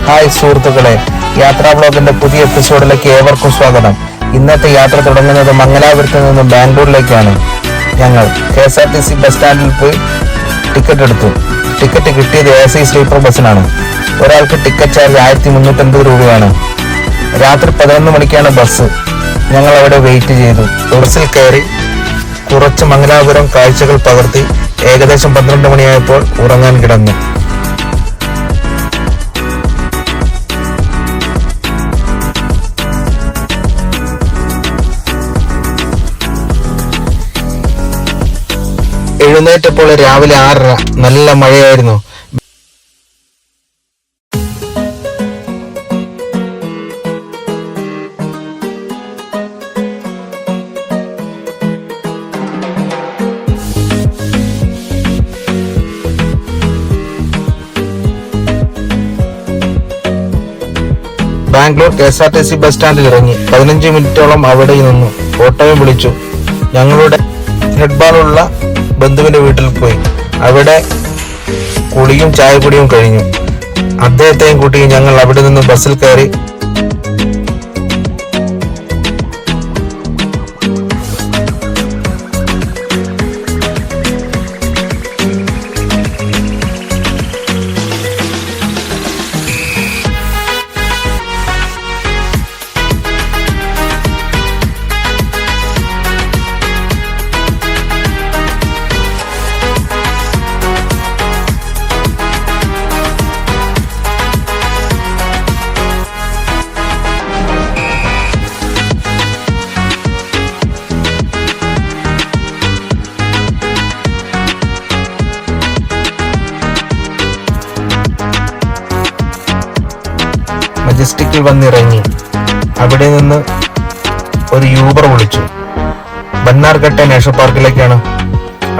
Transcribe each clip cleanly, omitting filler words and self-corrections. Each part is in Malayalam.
ഹായ് സുഹൃത്തുക്കളെ, യാത്രാ ബ്ലോഗിന്റെ പുതിയ എപ്പിസോഡിലേക്ക് ഏവർക്കും സ്വാഗതം. ഇന്നത്തെ യാത്ര തുടങ്ങുന്നത് മംഗലാപുരത്ത് നിന്ന് ബാംഗ്ലൂരിലേക്കാണ്. ഞങ്ങൾ KSRTC ബസ് സ്റ്റാൻഡിൽ പോയി ടിക്കറ്റ് എടുത്തു. ടിക്കറ്റ് കിട്ടിയത് AC സ്ലീപ്പർ ബസ്സിനാണ്. ഒരാൾക്ക് ടിക്കറ്റ് ചാർജ് 1350 രൂപയാണ്. രാത്രി 11 മണിക്കാണ് ബസ്. ഞങ്ങൾ അവിടെ വെയിറ്റ് ചെയ്തു. ബസ്സിൽ കയറി കുറച്ച് മംഗലാപുരം കാഴ്ചകൾ പകർത്തി ഏകദേശം 12 മണിയായപ്പോൾ ഉറങ്ങാൻ കിടന്നു. എഴുന്നേറ്റപ്പോൾ രാവിലെ 6:30. നല്ല മഴയായിരുന്നു. ബാംഗ്ലൂർ KSRTC ബസ് സ്റ്റാൻഡിൽ ഇറങ്ങി 15 മിനിറ്റോളം അവിടെ നിന്നു. ഓട്ടോയും വിളിച്ചു. ഞങ്ങളുടെ ഹെഡ്ബാളുള്ള ബന്ധുവിന്റെ വീട്ടിൽ പോയി. അവിടെ കുളിയും ചായകുടിയും കഴിഞ്ഞു. അദ്ദേഹത്തെയും കൂട്ടി ഞങ്ങൾ അവിടെ നിന്ന് ബസ്സിൽ കയറി മജസ്റ്റിക്കിൽ വന്നിറങ്ങി. അവിടെ നിന്ന് ഒരു യൂബർ വിളിച്ചു. ബന്നാർഘട്ടെ നാഷണൽ പാർക്കിലേക്കാണ്.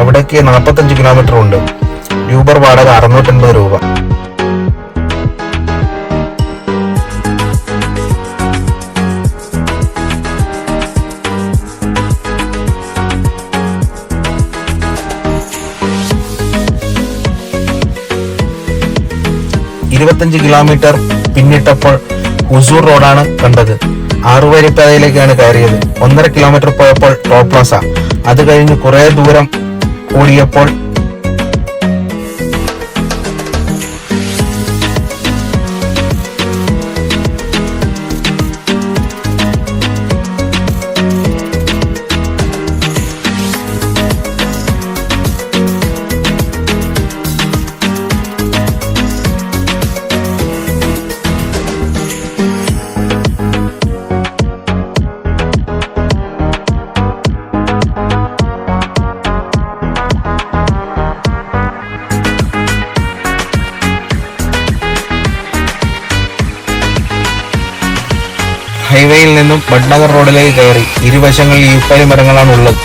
അവിടേക്ക് 45 കിലോമീറ്റർ ഉണ്ട്. യൂബർ വാടക 650 രൂപ. ഇരുപത്തഞ്ച് കിലോമീറ്റർ പിന്നിട്ടപ്പോൾ ഹുസൂർ റോഡാണ് കണ്ടത്. 6 വരിപ്പാതയിലേക്കാണ് കയറിയത്. 1.5 കിലോമീറ്റർ പോയപ്പോൾ ടോൾ പ്ലാസ. അത് കഴിഞ്ഞ് കുറെ ദൂരം ഓടിയപ്പോൾ ഹൈവേയിൽ നിന്നും ബഡ്നഗർ റോഡിലേക്ക് കയറി. ഇരുവശങ്ങളിൽ യൂക്കാലി മരങ്ങളാണ് ഉള്ളത്.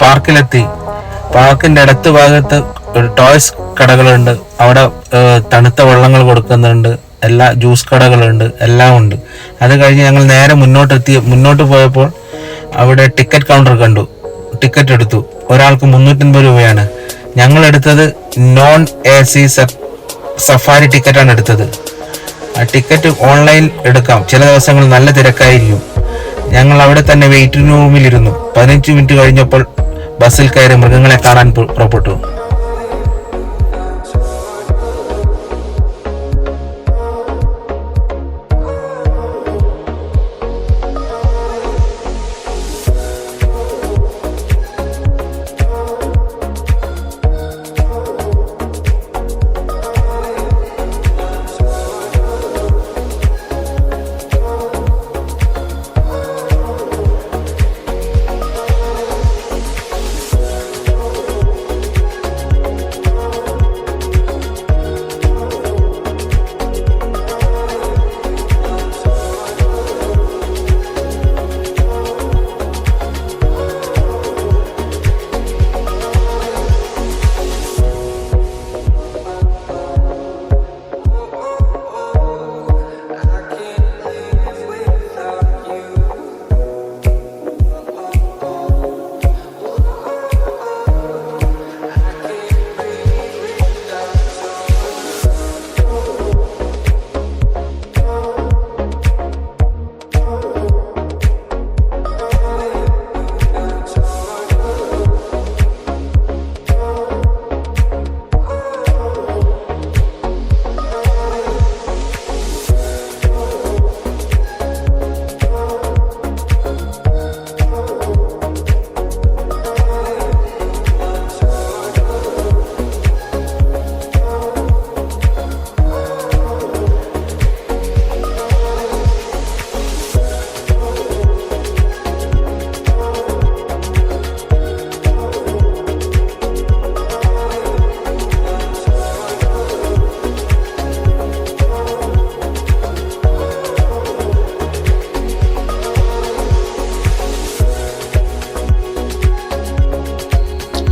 പാർക്കിലെത്തി. പാർക്കിന്റെ അടുത്ത ഭാഗത്ത് ഒരു ടോയ്സ് കടകളുണ്ട്. അവിടെ തണുത്ത വെള്ളങ്ങൾ കൊടുക്കുന്നുണ്ട്. എല്ലാ ജ്യൂസ് കടകളുണ്ട്. എല്ലാം ഉണ്ട്. അത് കഴിഞ്ഞ് ഞങ്ങൾ നേരെ മുന്നോട്ട് പോയപ്പോൾ അവിടെ ടിക്കറ്റ് കൗണ്ടർ കണ്ടു. ടിക്കറ്റ് എടുത്തു. ഒരാൾക്ക് 350 രൂപയാണ്. ഞങ്ങൾ എടുത്തത് നോൺ AC സഫാരി ടിക്കറ്റാണ് എടുത്തത്. ആ ടിക്കറ്റ് ഓൺലൈൻ എടുക്കാം. ചില ദിവസങ്ങളിൽ നല്ല തിരക്കായിരിക്കും. ഞങ്ങൾ അവിടെ തന്നെ വെയിറ്റിംഗ് റൂമിലിരുന്നു. 15 മിനിറ്റ് കഴിഞ്ഞപ്പോൾ ബസ്സിൽ കയറി മൃഗങ്ങളെ കാണാൻ പുറപ്പെട്ടു.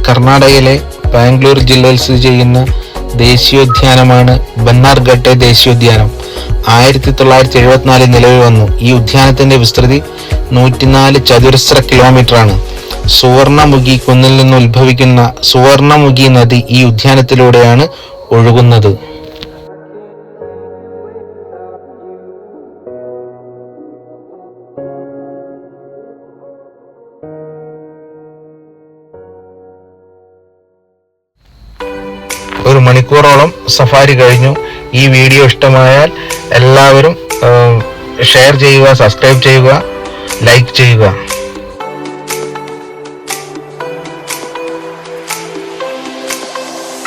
കർണാടകയിലെ ബാംഗ്ലൂർ ജില്ലയിൽ സ്ഥിതി ചെയ്യുന്ന ദേശീയോദ്യാനമാണ് ബന്നാർഘട്ടെ ദേശീയോദ്യാനം. 1974 നിലവിൽ വന്നു. ഈ ഉദ്യാനത്തിന്റെ വിസ്തൃതി 104 ചതുരശ്ര കിലോമീറ്റർ ആണ്. സുവർണമുഖി കുന്നിൽ നിന്ന് ഉത്ഭവിക്കുന്ന സുവർണമുഖി നദി ഈ ഉദ്യാനത്തിലൂടെയാണ് ഒഴുകുന്നത്. ഒരു മണിക്കൂറോളം സഫാരി കഴിഞ്ഞു. ഈ വീഡിയോ ഇഷ്ടമായാൽ എല്ലാവരും ഷെയർ ചെയ്യുക, സബ്സ്ക്രൈബ് ചെയ്യുക, ലൈക്ക് ചെയ്യുക.